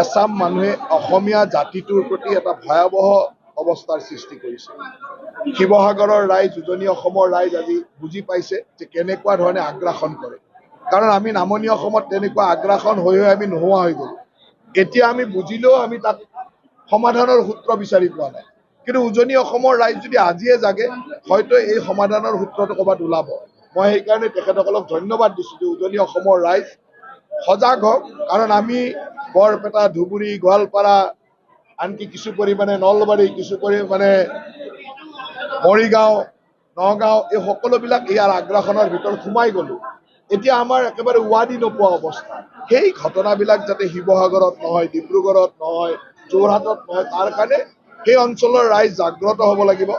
এছাম মানুহে অসমীয়া জাতিটোৰ প্ৰতি এটা ভয়াৱহ অৱস্থাৰ সৃষ্টি কৰিছে। শিৱসাগৰৰ ৰাইজ, উজনি অসমৰ ৰাইজ আজি বুজি পাইছে যে কেনেকুৱা ধৰণে আগ্ৰাসন কৰে। কাৰণ আমি নামনি অসমত তেনেকুৱা আগ্ৰাসন হৈ আমি নোহোৱা হৈ গ'লো। এতিয়া আমি বুজিলেও আমি তাত সমাধানৰ সূত্ৰ বিচাৰি পোৱা নাই। কিন্তু উজনি অসমৰ ৰাইজ যদি আজিয়ে জাগে, হয়তো এই সমাধানৰ সূত্ৰটো ক'ৰবাত ওলাব। মই সেইকাৰণে তেখেতসকলক ধন্যবাদ দিছোঁ যে উজনি অসমৰ ৰাইজ সজাগ হওক। কাৰণ আমি বৰপেটা, ধুবুৰী, গোৱালপাৰা, আনকি কিছু পৰিমাণে নলবাৰী, কিছু পৰিমাণে মৰিগাঁও, নগাঁও, এই সকলোবিলাক ইয়াৰ আগ্ৰাসনৰ ভিতৰত সোমাই গ'লো। এতিয়া আমাৰ একেবাৰে উৱাদি নোপোৱা অৱস্থা। সেই ঘটনাবিলাক যাতে শিৱসাগৰত নহয়, ডিব্ৰুগড়ত নহয়, যোৰহাটত নহয়, তাৰ কাৰণে সেই অঞ্চলৰ ৰাইজ জাগ্ৰত হ'ব লাগিব।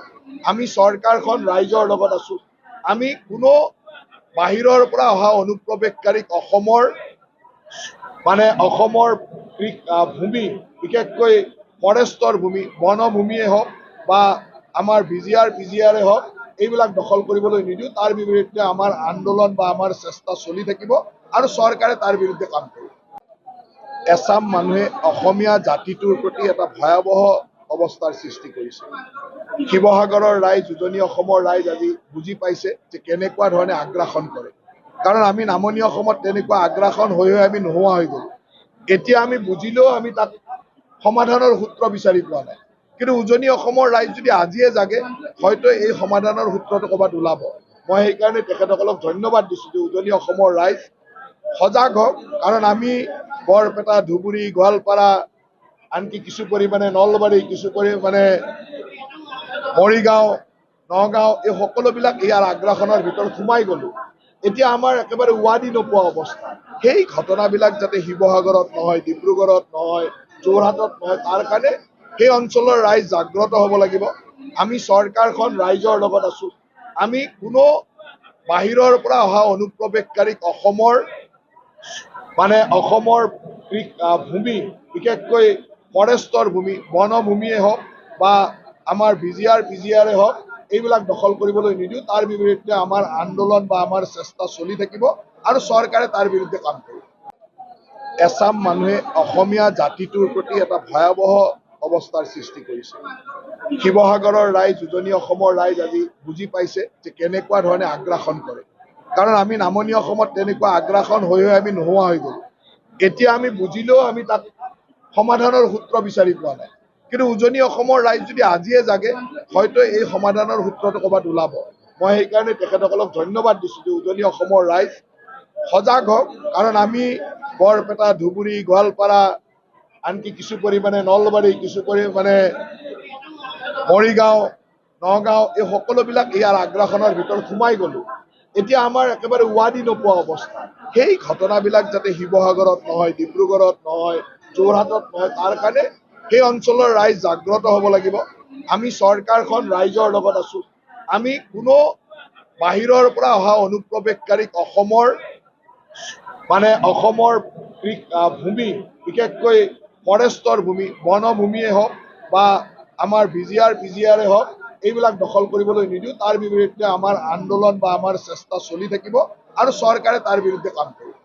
আমি চৰকাৰখন ৰাইজৰ লগত আছোঁ। আমি কোনো বাহিৰৰ পৰা অহা অনুপ্ৰৱেশকাৰীক অসমৰ ভূমি, বিশেষকৈ ফৰেষ্টৰ ভূমি, বনভূমিয়ে হওক বা আমাৰ BGR, হওক, এইবিলাক দখল কৰিবলৈ নিদিওঁ। তাৰ বিৰুদ্ধে আমাৰ আন্দোলন বা আমাৰ চেষ্টা চলি থাকিব আৰু চৰকাৰে তাৰ বিৰুদ্ধে কাম কৰিব। এছাম মানুহে অসমীয়া জাতিটোৰ প্ৰতি এটা ভয়াৱহ অৱস্থাৰ সৃষ্টি কৰিছে। শিৱসাগৰৰ ৰাইজ, উজনি অসমৰ ৰাইজ আজি বুজি পাইছে যে কেনেকুৱা ধৰণে আগ্ৰাসন কৰে। কাৰণ আমি নামনি অসমত তেনেকুৱা আগ্ৰাসন হৈ আমি নোহোৱা হৈ গ'লো। এতিয়া আমি বুজিলেও আমি তাত সমাধানৰ সূত্ৰ বিচাৰি পোৱা নাই। কিন্তু উজনি অসমৰ ৰাইজ যদি আজিয়ে জাগে, হয়তো এই সমাধানৰ সূত্ৰটো ক'ৰবাত ওলাব। মই সেইকাৰণে তেখেতসকলক ধন্যবাদ দিছোঁ যে উজনি অসমৰ ৰাইজ সজাগ হওক। কাৰণ আমি বৰপেটা, ধুবুৰী, গোৱালপাৰা, আনকি কিছু পৰিমাণে নলবাৰী, কিছু পৰিমাণে মৰিগাঁও, নগাঁও, এই সকলোবিলাক ইয়াৰ আগ্ৰাসনৰ ভিতৰত সোমাই গ'লো। এতিয়া আমাৰ একেবাৰে উৱাদি নোপোৱা অৱস্থা। সেই ঘটনাবিলাক যাতে শিৱসাগৰত নহয়, ডিব্ৰুগড়ত নহয়, যোৰহাটত নহয়, তাৰ কাৰণে সেই অঞ্চলৰ ৰাইজ জাগ্ৰত হ'ব লাগিব। আমি চৰকাৰখন ৰাইজৰ লগত আছোঁ। আমি কোনো বাহিৰৰ পৰা অহা অনুপ্ৰৱেশকাৰীক অসমৰ ভূমি, বিশেষকৈ ফৰেষ্টৰ ভূমি, বনভূমিয়ে হওক বা আমাৰ BGR, হওক, এইবিলাক দখল কৰিবলৈ নিদিওঁ। তাৰ বিৰুদ্ধে আমাৰ আন্দোলন বা আমাৰ চেষ্টা চলি থাকিব আৰু চৰকাৰে তাৰ বিৰুদ্ধে কাম কৰিব। এছাম মানুহে অসমীয়া জাতিটোৰ প্ৰতি এটা ভয়াৱহ অৱস্থাৰ সৃষ্টি কৰিছে। শিৱসাগৰৰ ৰাইজ, উজনি অসমৰ ৰাইজ আজি বুজি পাইছে যে কেনেকুৱা ধৰণে আগ্ৰাসন কৰে। কাৰণ আমি নামনি অসমত তেনেকুৱা আগ্ৰাসন হৈ আমি নোহোৱা হৈ গ'লো। এতিয়া আমি বুজিলেও আমি তাত সমাধানৰ সূত্ৰ বিচাৰি পোৱা নাই। কিন্তু উজনি অসমৰ ৰাইজ যদি আজিয়ে জাগে, হয়তো এই সমাধানৰ সূত্ৰটো ক'ৰবাত ওলাব। মই সেইকাৰণে তেখেতসকলক ধন্যবাদ দিছোঁ যে উজনি অসমৰ ৰাইজ সজাগ হওক। কাৰণ আমি বৰপেটা, ধুবুৰী, গোৱালপাৰা, আনকি কিছু পৰিমাণে নলবাৰী, কিছু পৰিমাণে মৰিগাঁও, নগাঁও, এই সকলোবিলাক ইয়াৰ আগ্ৰাসনৰ ভিতৰত সোমাই গ'লো। এতিয়া আমাৰ একেবাৰে উৱাদি নোপোৱা অৱস্থা। সেই ঘটনাবিলাক যাতে শিৱসাগৰত নহয়, ডিব্ৰুগড়ত নহয়, যোৰহাটত নহয়, তাৰ কাৰণে সেই অঞ্চলৰ ৰাইজ জাগ্ৰত হ'ব লাগিব। আমি চৰকাৰখন ৰাইজৰ লগত আছোঁ। আমি কোনো বাহিৰৰ পৰা অহা অনুপ্ৰৱেশকাৰীক অসমৰ ভূমি, বিশেষকৈ ফৰেষ্টৰ ভূমি, বনভূমিয়ে হওক বা আমাৰ BGR, হওক, এইবিলাক দখল কৰিবলৈ নিদিওঁ। তাৰ বিৰুদ্ধে আমাৰ আন্দোলন বা আমাৰ চেষ্টা চলি থাকিব আৰু চৰকাৰে তাৰ বিৰুদ্ধে কাম কৰিব।